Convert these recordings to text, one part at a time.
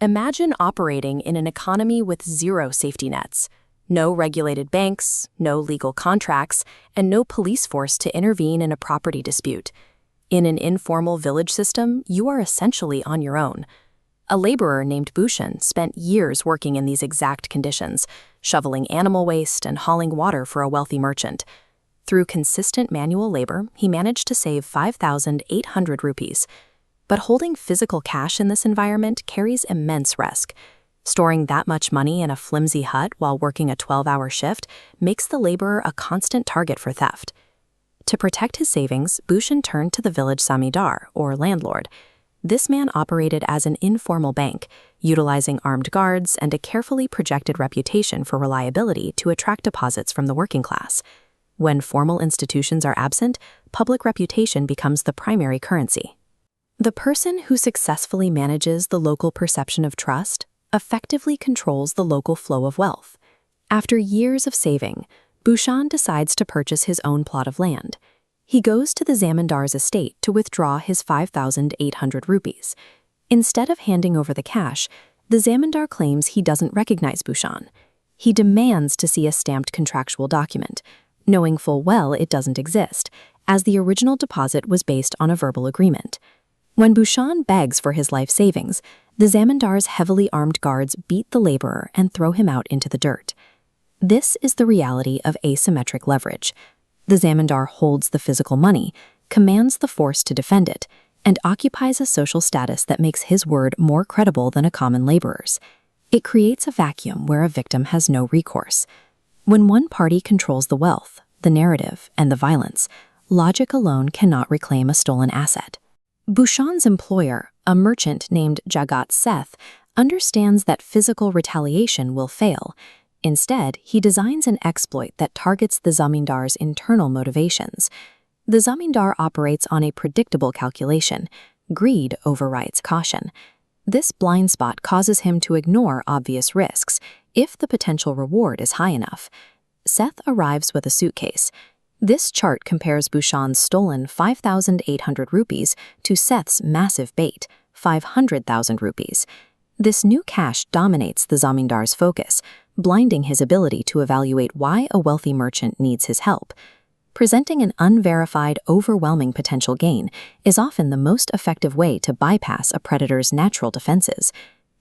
Imagine operating in an economy with zero safety nets. No regulated banks, no legal contracts, and no police force to intervene in a property dispute. In an informal village system, you are essentially on your own. A laborer named Bhushan spent years working in these exact conditions, shoveling animal waste and hauling water for a wealthy merchant. Through consistent manual labor, he managed to save 5,800 rupees. But holding physical cash in this environment carries immense risk. Storing that much money in a flimsy hut while working a 12-hour shift makes the laborer a constant target for theft. To protect his savings, Bhushan turned to the village zamindar, or landlord. This man operated as an informal bank, utilizing armed guards and a carefully projected reputation for reliability to attract deposits from the working class. When formal institutions are absent, public reputation becomes the primary currency. The person who successfully manages the local perception of trust effectively controls the local flow of wealth. After years of saving, Bhushan decides to purchase his own plot of land. He goes to the zamindar's estate to withdraw his 5,800 rupees. Instead of handing over the cash, the zamindar claims he doesn't recognize Bhushan. He demands to see a stamped contractual document, knowing full well it doesn't exist, as the original deposit was based on a verbal agreement. When Bhushan begs for his life savings, the zamindar's heavily armed guards beat the laborer and throw him out into the dirt. This is the reality of asymmetric leverage. The zamindar holds the physical money, commands the force to defend it, and occupies a social status that makes his word more credible than a common laborer's. It creates a vacuum where a victim has no recourse. When one party controls the wealth, the narrative, and the violence, logic alone cannot reclaim a stolen asset. Bhushan's employer, a merchant named Jagat Seth, understands that physical retaliation will fail. Instead, he designs an exploit that targets the zamindar's internal motivations. The zamindar operates on a predictable calculation. Greed overrides caution. This blind spot causes him to ignore obvious risks if the potential reward is high enough. Seth arrives with a suitcase. This chart compares Bhushan's stolen 5,800 rupees to Seth's massive bait, 500,000 rupees. This new cash dominates the zamindar's focus, blinding his ability to evaluate why a wealthy merchant needs his help. Presenting an unverified, overwhelming potential gain is often the most effective way to bypass a predator's natural defenses.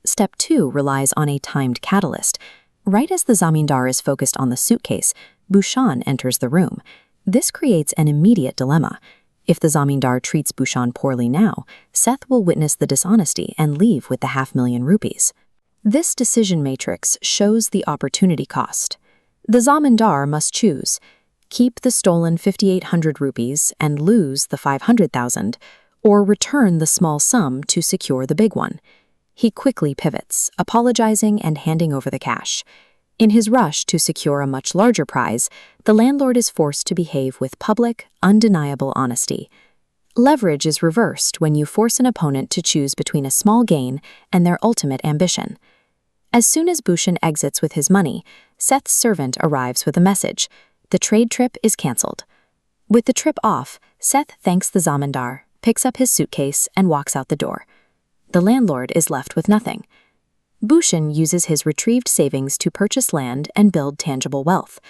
Step 2 relies on a timed catalyst. Right as the zamindar is focused on the suitcase, Bhushan enters the room. This creates an immediate dilemma. If the zamindar treats Bhushan poorly now, Seth will witness the dishonesty and leave with the 500,000 rupees. This decision matrix shows the opportunity cost. The zamindar must choose: keep the stolen 5,800 rupees and lose the 500,000, or return the small sum to secure the big one. He quickly pivots, apologizing and handing over the cash. In his rush to secure a much larger prize, the landlord is forced to behave with public, undeniable honesty. Leverage is reversed when you force an opponent to choose between a small gain and their ultimate ambition. As soon as Bhushan exits with his money, Seth's servant arrives with a message: the trade trip is cancelled. With the trip off, Seth thanks the zamindar, picks up his suitcase, and walks out the door. The landlord is left with nothing. Bhushan uses his retrieved savings to purchase land and build tangible wealth.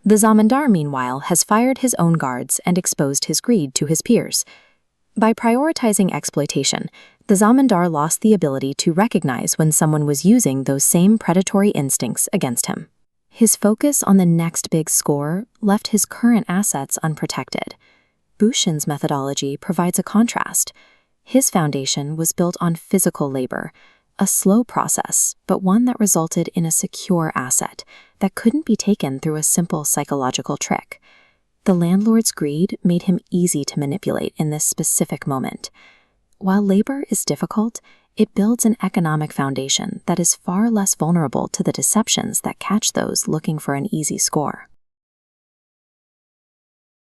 The zamindar, meanwhile, has fired his own guards and exposed his greed to his peers. By prioritizing exploitation, the zamindar lost the ability to recognize when someone was using those same predatory instincts against him. His focus on the next big score left his current assets unprotected. Bhushan's methodology provides a contrast. His foundation was built on physical labor, a slow process, but one that resulted in a secure asset that couldn't be taken through a simple psychological trick. The landlord's greed made him easy to manipulate in this specific moment. While labor is difficult, it builds an economic foundation that is far less vulnerable to the deceptions that catch those looking for an easy score.